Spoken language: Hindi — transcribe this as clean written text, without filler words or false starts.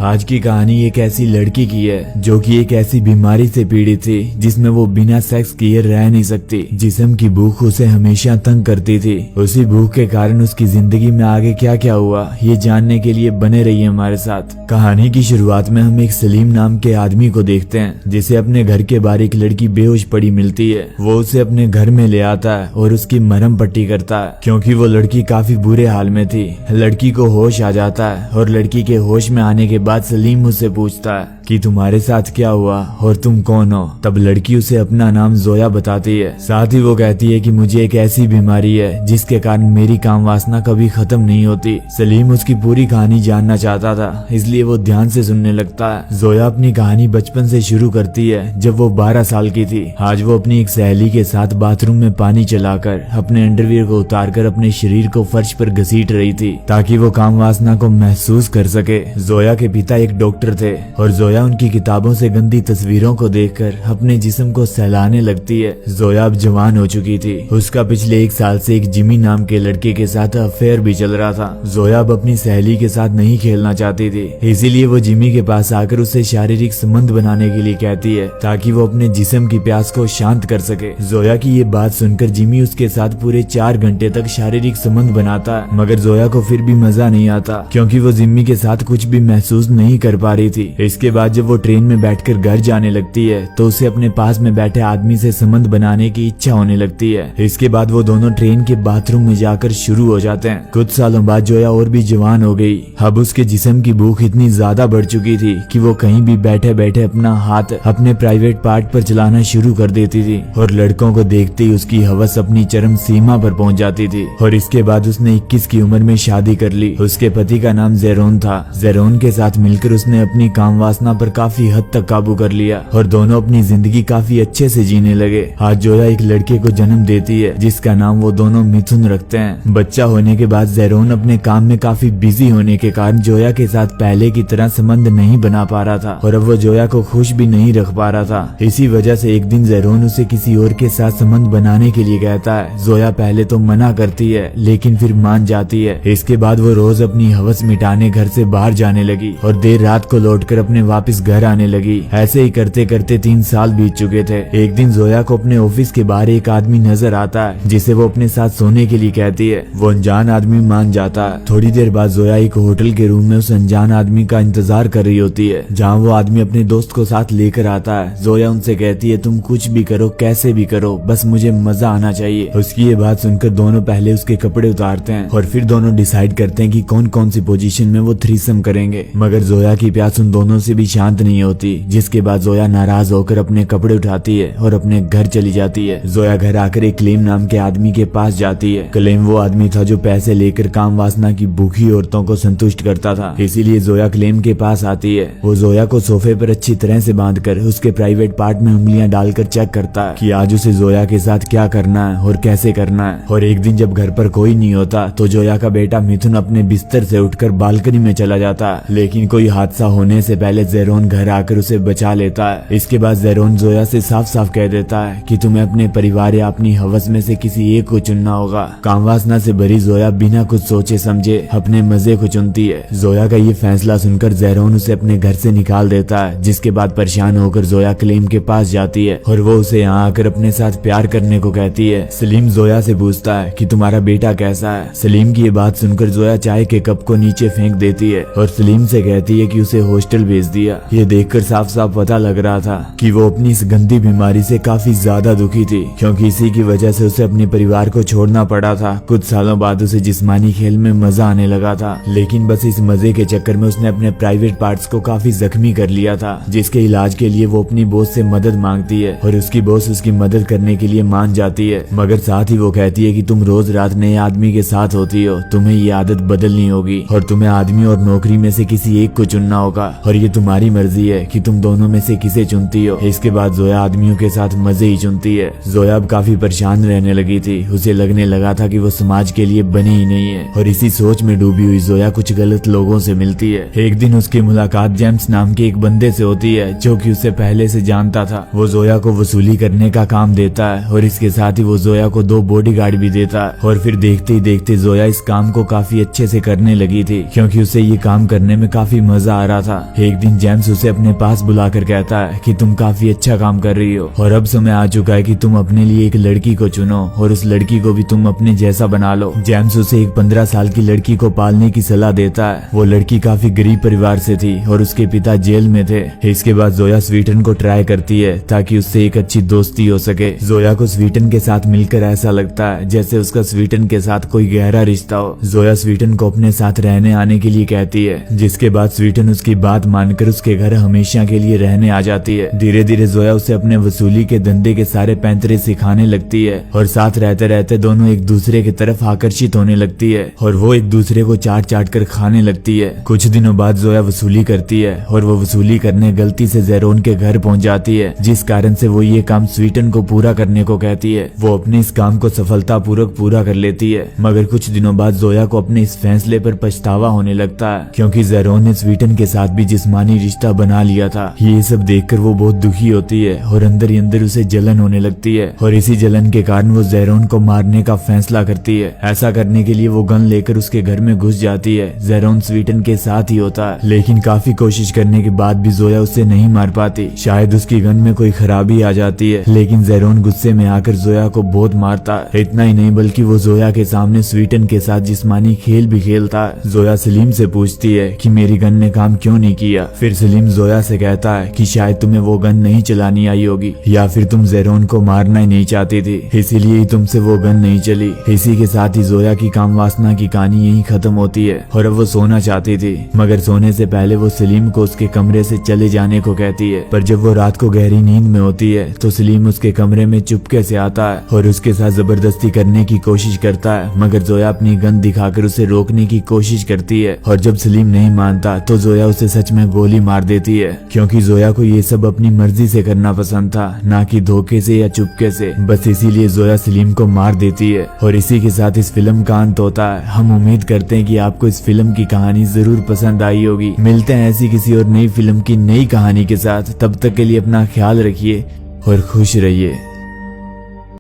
आज की कहानी एक ऐसी लड़की की है जो कि एक ऐसी बीमारी से पीड़ित थी जिसमें वो बिना सेक्स किए रह नहीं सकती। जिस्म की भूख उसे हमेशा तंग करती थी। उसी भूख के कारण उसकी जिंदगी में आगे क्या क्या हुआ ये जानने के लिए बने रहिए हमारे साथ। कहानी की शुरुआत में हम एक सलीम नाम के आदमी को देखते हैं जिसे अपने घर के बाहर एक लड़की बेहोश पड़ी मिलती है। वो उसे अपने घर में ले आता है और उसकी मरहम पट्टी करता है क्योंकि वो लड़की काफी बुरे हाल में थी। लड़की को होश आ जाता है और लड़की के होश में आने के बाद सलीम उससे पूछता है कि तुम्हारे साथ क्या हुआ और तुम कौन हो। तब लड़की उसे अपना नाम जोया बताती है। साथ ही वो कहती है कि मुझे एक ऐसी बीमारी है जिसके कारण मेरी काम वासना कभी खत्म नहीं होती। सलीम उसकी पूरी कहानी जानना चाहता था इसलिए वो ध्यान से सुनने लगता है। जोया अपनी कहानी बचपन से शुरू करती है जब वो 12 साल की थी। आज वो अपनी एक सहेली के साथ बाथरूम में पानी चलाकर अपने अंडरवियर को उतारकर अपने शरीर को फर्श पर घसीट रही थी ताकि वो काम वासना को महसूस कर सके। जोया के पिता एक डॉक्टर थे और जोया उनकी किताबों से गंदी तस्वीरों को देखकर अपने जिस्म को सहलाने लगती है। जोया अब जवान हो चुकी थी। उसका पिछले 1 साल से एक जिमी नाम के लड़के के साथ अफेयर भी चल रहा था। जोया अब अपनी सहेली के साथ नहीं खेलना चाहती थी इसीलिए वो जिमी के पास आकर उससे शारीरिक संबंध बनाने के लिए कहती है ताकि वो अपने जिस्म की प्यास को शांत कर सके। जोया की ये बात सुनकर जिमी उसके साथ पूरे 4 घंटे तक शारीरिक संबंध बनाता है मगर जोया को फिर भी मजा नहीं आता क्योंकि वो जिमी के साथ कुछ भी महसूस नहीं कर पा रही थी। इसके बाद जब वो ट्रेन में बैठकर घर जाने लगती है तो उसे अपने पास में बैठे आदमी से संबंध बनाने की इच्छा होने लगती है। इसके बाद वो दोनों ट्रेन के बाथरूम में जाकर शुरू हो जाते हैं। कुछ सालों बाद जोया और भी जवान हो गई। अब उसके जिस्म की भूख इतनी ज्यादा बढ़ चुकी थी कि वो कहीं भी बैठे बैठे अपना हाथ अपने प्राइवेट पार्ट पर चलाना शुरू कर देती थी और लड़कों को देखते ही उसकी हवस अपनी चरम सीमा पर पहुंच जाती थी। और इसके बाद उसने 21 की उम्र में शादी कर ली। उसके पति का नाम जेरोन था। जेरोन के साथ मिलकर उसने अपनी काम वासना पर काफी हद तक काबू कर लिया और दोनों अपनी जिंदगी काफी अच्छे से जीने लगे। आज जोया एक लड़के को जन्म देती है जिसका नाम वो दोनों मिथुन रखते हैं। बच्चा होने के बाद जेरोन अपने काम में काफी बिजी होने के कारण जोया के साथ पहले की तरह संबंध नहीं बना पा रहा था और अब वो जोया को खुश भी नहीं रख पा रहा था। इसी वजह से एक दिन जेरोन उसे किसी और के साथ संबंध बनाने के लिए कहता है। जोया पहले तो मना करती है लेकिन फिर मान जाती है। इसके बाद वो रोज अपनी हवस मिटाने घर से बाहर जाने लगी और देर रात को लौटकर अपने वापस घर आने लगी। ऐसे ही करते करते 3 साल बीत चुके थे। एक दिन जोया को अपने ऑफिस के बाहर एक आदमी नजर आता है जिसे वो अपने साथ सोने के लिए कहती है। वो अनजान आदमी मान जाता है। थोड़ी देर बाद जोया एक होटल के रूम में उस अनजान आदमी का इंतजार कर रही होती है जहाँ वो आदमी अपने दोस्त को साथ लेकर आता है। जोया उनसे कहती है तुम कुछ भी करो कैसे भी करो बस मुझे मजा आना चाहिए। उसकी ये बात सुनकर दोनों पहले उसके कपड़े उतारते हैं और फिर दोनों डिसाइड करते हैं कि कौन कौन सी पोजीशन में वो थ्रीसम करेंगे। मगर जोया की प्यास उन दोनों से भी शांत नहीं होती जिसके बाद जोया नाराज होकर अपने कपड़े उठाती है और अपने घर चली जाती है। जोया घर आकर एक क्लेम नाम के आदमी के पास जाती है। क्लेम वो आदमी था जो पैसे लेकर काम वासना की भूखी औरतों को संतुष्ट करता था। इसीलिए जोया क्लेम के पास आती है। वो जोया को सोफे पर अच्छी तरह से बांधकर उसके प्राइवेट पार्ट में उंगलियां डालकर चेक करता है कि आज उसे जोया के साथ क्या करना है और कैसे करना है। और एक दिन जब घर पर कोई नहीं होता तो जोया का बेटा मिथुन अपने बिस्तर से उठकर बालकनी में चला जाता है लेकिन कोई हादसा होने से पहले जेरोन घर आकर उसे बचा लेता है। इसके बाद जेरोन जोया से साफ साफ कह देता है कि तुम्हें अपने परिवार या अपनी हवस में से किसी एक को चुनना होगा। काम वासना से भरी जोया बिना कुछ सोचे समझे अपने मजे को चुनती है। जोया का ये फैसला सुनकर जेरोन उसे अपने घर से निकाल देता है जिसके बाद परेशान होकर जोया क्लेम के पास जाती है और वो उसे यहाँ आकर अपने साथ प्यार करने को कहती है। सलीम जोया से पूछता है कि तुम्हारा बेटा कैसा है। सलीम की ये बात सुनकर जोया चाय के कप को नीचे फेंक देती है और सलीम से कहती है कि उसे हॉस्टल भेज दिया। ये देखकर साफ साफ पता लग रहा था कि वो अपनी इस गंदी बीमारी से काफी ज्यादा दुखी थी क्योंकि इसी की वजह से उसे अपने परिवार को छोड़ना पड़ा था। कुछ सालों बाद उसे जिस्मानी खेल में मजा आने लगा था लेकिन बस इस मजे के चक्कर में उसने अपने प्राइवेट पार्ट्स को काफी जख्मी कर लिया था जिसके इलाज के लिए वो अपनी बॉस से मदद मांगती है और उसकी बॉस उसकी मदद करने के लिए मान जाती है मगर साथ ही वो कहती है कि तुम रोज रात नए आदमी के साथ होती हो, तुम्हें ये आदत बदलनी होगी और तुम्हें आदमी और नौकरी में से किसी एक को चुनना होगा और ये तुम्हारी तुम्हारी मर्जी है कि तुम दोनों में से किसे चुनती हो। इसके बाद जोया आदमियों के साथ मजे ही चुनती है। जोया अब काफी परेशान रहने लगी थी। उसे लगने लगा था कि वो समाज के लिए बनी ही नहीं है और इसी सोच में डूबी हुई जोया कुछ गलत लोगों से मिलती है। एक दिन उसकी मुलाकात जेम्स नाम के एक बंदे से होती है जो कि उसे पहले से जानता था। वो जोया को वसूली करने का काम देता है और इसके साथ ही वो जोया को 2 बॉडीगार्ड भी देता है। और फिर देखते ही देखते जोया इस काम को काफी अच्छे से करने लगी थी क्योंकि उसे ये काम करने में काफी मजा आ रहा था। एक दिन जेम्स उसे अपने पास बुलाकर कहता है कि तुम काफी अच्छा काम कर रही हो और अब समय आ चुका है कि तुम अपने लिए एक लड़की को चुनो और उस लड़की को भी तुम अपने जैसा बना लो। जेम्स उसे एक 15 साल की लड़की को पालने की सलाह देता है। वो लड़की काफी गरीब परिवार से थी और उसके पिता जेल में थे। इसके बाद जोया स्वीटन को ट्राई करती है ताकि उससे एक अच्छी दोस्ती हो सके। जोया को स्वीटन के साथ मिलकर ऐसा लगता है जैसे उसका स्वीटन के साथ कोई गहरा रिश्ता हो। जोया स्वीटन को अपने साथ रहने आने के लिए कहती है, जिसके बाद स्वीटन उसकी बात मानकर उसके घर हमेशा के लिए रहने आ जाती है। धीरे धीरे जोया उसे अपने वसूली के धंधे के सारे पैंतरे सिखाने लगती है और साथ रहते रहते दोनों एक दूसरे की तरफ आकर्षित होने लगती है और वो एक दूसरे को चाट चाट कर खाने लगती है। कुछ दिनों बाद जोया वसूली करती है और वो वसूली करने गलती से जेरोन के घर पहुंच जाती है, जिस कारण से वो ये काम स्वीटन को पूरा करने को कहती है। वो अपने इस काम को सफलतापूर्वक पूरा कर लेती है, मगर कुछ दिनों बाद जोया को अपने इस फैसले पर पछतावा होने लगता है क्योंकि जेरोन ने स्वीटन के साथ भी जिस्मानी रिश्ता बना लिया था। ये सब देखकर वो बहुत दुखी होती है और अंदर ही अंदर उसे जलन होने लगती है और इसी जलन के कारण वो जेरोन को मारने का फैसला करती है। ऐसा करने के लिए वो गन लेकर उसके घर में घुस जाती है। जेरोन स्वीटन के साथ ही होता है, लेकिन काफी कोशिश करने के बाद भी जोया उसे नहीं मार पाती। शायद उसकी गन में कोई खराबी आ जाती है, लेकिन जेरोन गुस्से में आकर जोया को बहुत मारता है। इतना ही नहीं बल्कि वो जोया के सामने स्वीटन के साथ जिस्मानी खेल भी खेलता है। जोया सलीम से पूछती है कि मेरी गन ने काम क्यों नहीं किया। फिर सलीम जोया से कहता है कि शायद तुम्हें वो गन नहीं चलानी आई होगी या फिर तुम जेरोन को मारना ही नहीं चाहती थी, इसीलिए ही तुमसे वो गन नहीं चली। इसी के साथ ही जोया की काम वासना की कहानी यही खत्म होती है और अब वो सोना चाहती थी, मगर सोने से पहले वो सलीम को उसके कमरे से चले जाने को कहती है। पर जब वो रात को गहरी नींद में होती है तो सलीम उसके कमरे में चुपके से आता है और उसके साथ जबरदस्ती करने की कोशिश करता है, मगर जोया अपनी गन दिखाकर उसे रोकने की कोशिश करती है और जब सलीम नहीं मानता तो जोया उसे सच में गोली मार देती है क्योंकि जोया को ये सब अपनी मर्जी से करना पसंद था, ना कि धोखे से या चुपके से। बस इसीलिए जोया सलीम को मार देती है और इसी के साथ इस फिल्म का अंत होता है। हम उम्मीद करते हैं कि आपको इस फिल्म की कहानी जरूर पसंद आई होगी। मिलते हैं ऐसी किसी और नई फिल्म की नई कहानी के साथ, तब तक के लिए अपना ख्याल रखिए और खुश रहिए।